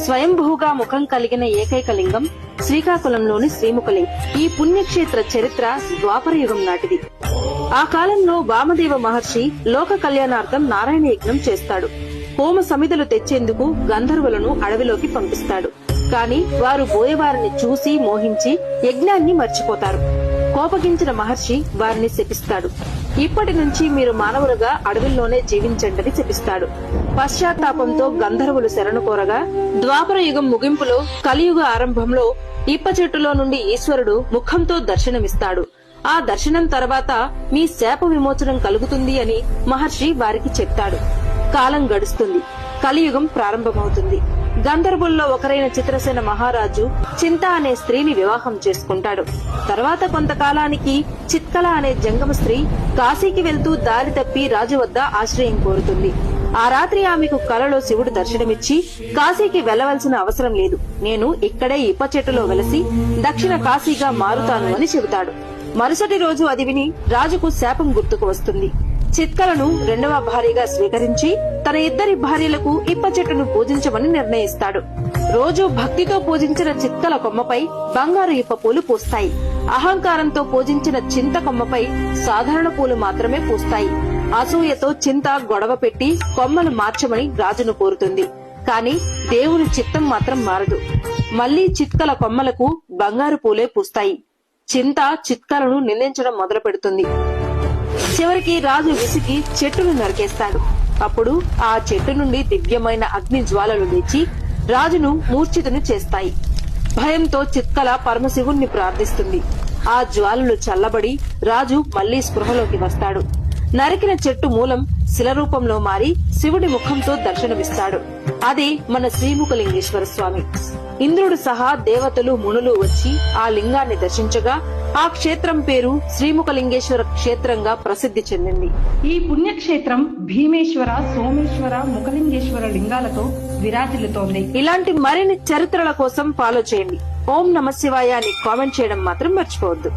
స్వయంభూగా ముఖం కలిగిన ఏకైక లింగం శ్రీకాకుళంలోని శ్రీముఖలింగం. ఈ పుణ్యక్షేత్ర చరిత్ర ద్వాపర యుగం నాటిది. ఆ కాలంలో వామదేవ మహర్షి లోక కళ్యాణార్థం నారాయణ యజ్ఞం చేస్తాడు. హోమ సమిధులు తెచ్చేందుకు గంధర్వులను అడవిలోకి పంపిస్తాడు. కాని వారు బోయవారిని చూసి మోహించి యజ్ఞాన్ని మర్చిపోతారు. కోపగించిన మహర్షి వారిని శపిస్తాడు. ఇప్పటి నుంచి మీరు మానవులుగా అడవుల్లోనే జీవించండని శపిస్తాడు. పశ్చాత్తాపంతో గంధర్వులు శరణు కోరగా ద్వాపర యుగం ముగింపులో కలియుగ ఆరంభంలో ఇప్ప చెట్టులో నుండి ఈశ్వరుడు ముఖంతో దర్శనమిస్తాడు. ఆ దర్శనం తర్వాత మీ శాప విమోచనం కలుగుతుంది అని మహర్షి వారికి చెప్తాడు. కాలం గడుస్తుంది. కలియుగం ప్రారంభమవుతుంది. గంధర్వుల్లో ఒకరైన చిత్రసేన మహారాజు చింత అనే స్త్రీని వివాహం చేసుకుంటాడు. తర్వాత కొంతకాలానికి చిత్కల అనే జంగమ స్త్రీ కాశీకి వెళ్తూ దారి తప్పి రాజు వద్ద ఆశ్రయం కోరుతుంది. ఆ రాత్రి ఆమెకు కలలో శివుడు దర్శనమిచ్చి కాశీకి వెళ్లవలసిన అవసరం లేదు, నేను ఇక్కడే ఇప్ప చెట్టులో వెలసి దక్షిణ కాశీగా మారుతాను అని చెబుతాడు. మరుసటి రోజు అది విని రాజుకు శాపం గుర్తుకు వస్తుంది. చిత్కలను రెండవ భార్యగా స్వీకరించి తన ఇద్దరి భార్యలకు ఇప్ప చెట్టును పూజించమని నిర్ణయిస్తాడు. రోజు భక్తితో పూజించిన చిత్కల కొమ్మపై బంగారు ఇప్ప పూలు పూస్తాయి. అహంకారంతో పూజించిన చింత కొమ్మపై సాధారణ పూలు మాత్రమే పూస్తాయి. అసూయతో చింత గొడవ పెట్టి కొమ్మలు మార్చమని రాజును కోరుతుంది. కాని దేవుని చిత్తం మాత్రం మారదు. మళ్లీ చిత్కల కొమ్మలకు బంగారు పూలే పూస్తాయి. చింత చిత్కలను నిందించడం మొదలు పెడుతుంది. చివరికి రాజు విసిగి చెట్టును నరికేస్తాడు. అప్పుడు ఆ చెట్టు నుండి దివ్యమైన అగ్ని జ్వాలలు లేచి రాజును మూర్ఛితుని చేస్తాయి. భయంతో చిత్కల పరమశివుణ్ణి ప్రార్థిస్తుంది. ఆ జ్వాలలు చల్లబడి రాజు మళ్లీ స్పృహలోకి వస్తాడు. నరికిన చెట్టు మూలం శిల రూపంలో మారి శివుడి ముఖంతో దర్శనమిస్తాడు. అదే మన శ్రీముఖలింగేశ్వర స్వామి. ఇంద్రుడు సహా దేవతలు మునులు వచ్చి ఆ లింగాన్ని దర్శించగా ఆ క్షేత్రం పేరు శ్రీముఖలింగేశ్వర క్షేత్రంగా ప్రసిద్ధి చెందింది. ఈ పుణ్యక్షేత్రం భీమేశ్వర, సోమేశ్వర, ముఖలింగేశ్వర లింగాలతో విరాజిల్లుతోంది. ఇలాంటి మరిన్ని చరిత్రల కోసం ఫాలో చేయండి. ఓం నమ శివాయ అని కామెంట్ చేయడం మాత్రం మర్చిపోవద్దు.